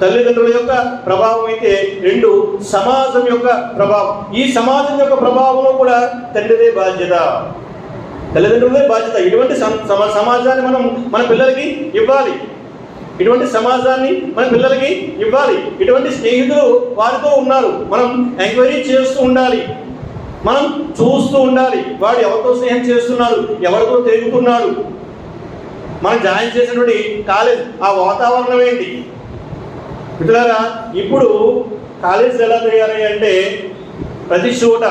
తల్లిదండ్రుల యొక్క ప్రభావం అయితే, రెండు సమాజం యొక్క ప్రభావం. ఈ సమాజం యొక్క ప్రభావంలో కూడా తండ్రిదే బాధ్యత, తల్లిదండ్రులే బాధ్యత. ఇటువంటి సమాజాన్ని మనం మన పిల్లలకి ఇవ్వాలి, ఇటువంటి సమాజాన్ని మన పిల్లలకి ఇవ్వాలి. ఇటువంటి స్నేహితులు వారితో ఉన్నారు, మనం ఎంక్వైరీ చేస్తూ ఉండాలి, మనం చూస్తూ ఉండాలి. వాడు ఎవరితో స్నేహం చేస్తున్నాడు, ఎవరితో తిరుగుతున్నాడు, మనం జాయిన్ చేసినటువంటి కాలేజ్ ఆ వాతావరణం ఏంటి. మిత్రులారా, ఇప్పుడు కాలేజీలు ఎలా తయారయ్యాయి అంటే ప్రతి చోట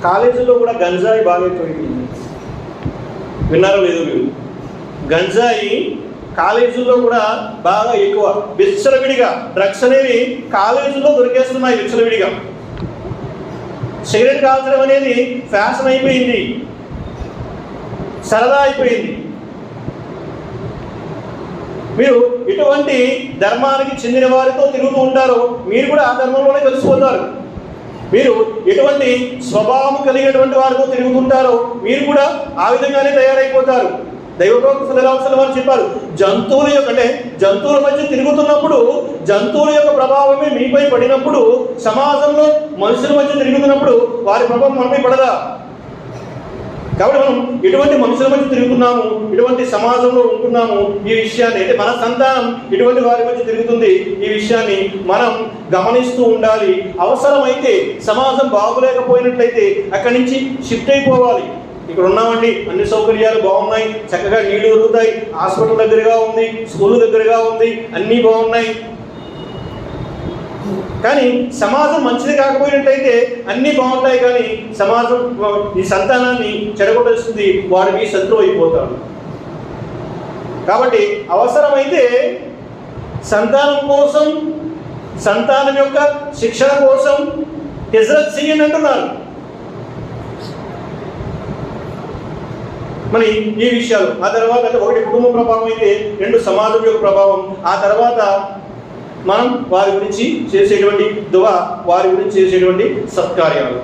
కాలేజీల్లో కూడా గంజాయి బాగా ఎక్కువైపోయింది. విన్నారో లేదు మీరు? గంజాయి కాలేజీల్లో కూడా బాగా ఎక్కువ, విచ్చలవిడిగా డ్రగ్స్ అనేవి కాలేజీల్లో దొరికేస్తున్నాయి విచ్చలవిడిగా. సిగరెట్ కాల్చడం అనేది ఫ్యాషన్ అయిపోయింది, సరదా అయిపోయింది. మీరు ఇటువంటి ధర్మానికి చెందిన వారితో తిరుగుతూ ఉంటారో మీరు కూడా ఆ ధర్మంలోనే కలిసిపోతారు. మీరు ఎటువంటి స్వభావం కలిగినటువంటి వారితో తిరుగుతుంటారో మీరు కూడా ఆ విధంగానే తయారైపోతారు. దైవప్రవక్త సల్లల్లాహు అలైహి వసల్లం వారు చెప్పారు, జంతువుల యొక్క అంటే జంతువుల మధ్య తిరుగుతున్నప్పుడు జంతువుల యొక్క ప్రభావమే మీపై పడినప్పుడు, సమాజంలో మనుషుల మధ్య తిరుగుతున్నప్పుడు వారి ప్రభావం మనపై పడదా? కాబట్టి మనం ఇటువంటి మనుషుల మధ్య తిరుగుతున్నాము, ఇటువంటి సమాజంలో ఉంటున్నాము, ఈ విషయాన్ని అంటే మన సంతానం ఇటువంటి వారి మధ్య తిరుగుతుంది, ఈ విషయాన్ని మనం గమనిస్తూ ఉండాలి. అవసరమైతే సమాజం బాగోలేకపోయినట్లయితే అక్కడి నుంచి షిఫ్ట్ అయిపోవాలి. ఇక్కడ ఉన్నామండి, అన్ని సౌకర్యాలు బాగున్నాయి, చక్కగా నీళ్లు దొరుకుతాయి, హాస్పిటల్ దగ్గరగా ఉంది, స్కూల్ దగ్గరగా ఉంది, అన్నీ బాగున్నాయి. కానీ సమాజం మంచిది కాకపోయినట్లయితే అన్నీ బాగుంటాయి, కానీ సమాజం ఈ సంతానాన్ని చెడగొట్టేస్తుంది, వాడికి శత్రువు అయిపోతాడు. కాబట్టి అవసరమైతే సంతానం కోసం, సంతానం యొక్క శిక్షణ కోసం హిజ్రత్ చేయండి అంటున్నారు. మరి ఈ విషయాలు ఆ తర్వాత ఒకటి కుటుంబ ప్రభావం అయితే, రెండు సమాజం యొక్క ప్రభావం, ఆ తర్వాత మనం వారి గురించి చేసేటువంటి దువా, వారి గురించి చేసేటువంటి సత్కార్యాలు.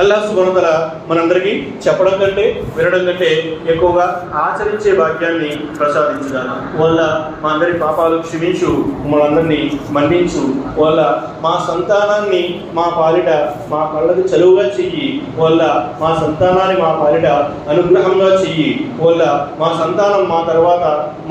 అల్లాహ్ సుబ్హానహు వ తఆలా మనందరికీ చెప్పడం కంటే వినడం కంటే ఎక్కువగా ఆచరించే భాగ్యాన్ని ప్రసాదించుగాను. వల్ల మా అందరి పాపాలు క్షమించు, మనందరినీ మన్నించు. వల్ల మా సంతానాన్ని మా పాలిట మా కళ్ళకు చలువుగా చెయ్యి. వల్ల మా సంతానాన్ని మా పాలిట అనుగ్రహంగా చెయ్యి. వల్ల మా సంతానం మా తర్వాత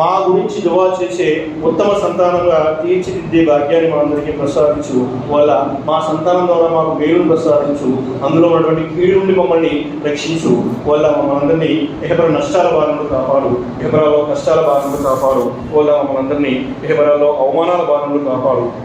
మా గురించి దువా చేసే ఉత్తమ సంతానంగా తీర్చిదిద్దే భాగ్యాన్ని మా అందరికీ ప్రసాదించు. వల్ల మా సంతానం ద్వారా మాకు మేలును ప్రసాదించు, అందులో ఉన్నటువంటి కీడు నుండి మమ్మల్ని రక్షించు. వల్ల మమ్మల్ని అందరినీ ఇహపర నష్టాల బారి నుండి కాపాడు, ఇహపరాలో కష్టాల బారి నుండి కాపాడు. వల్ల మమ్మల్ని అందరినీ ఇహపరాలో అవమానాల బారి నుండి కాపాడు.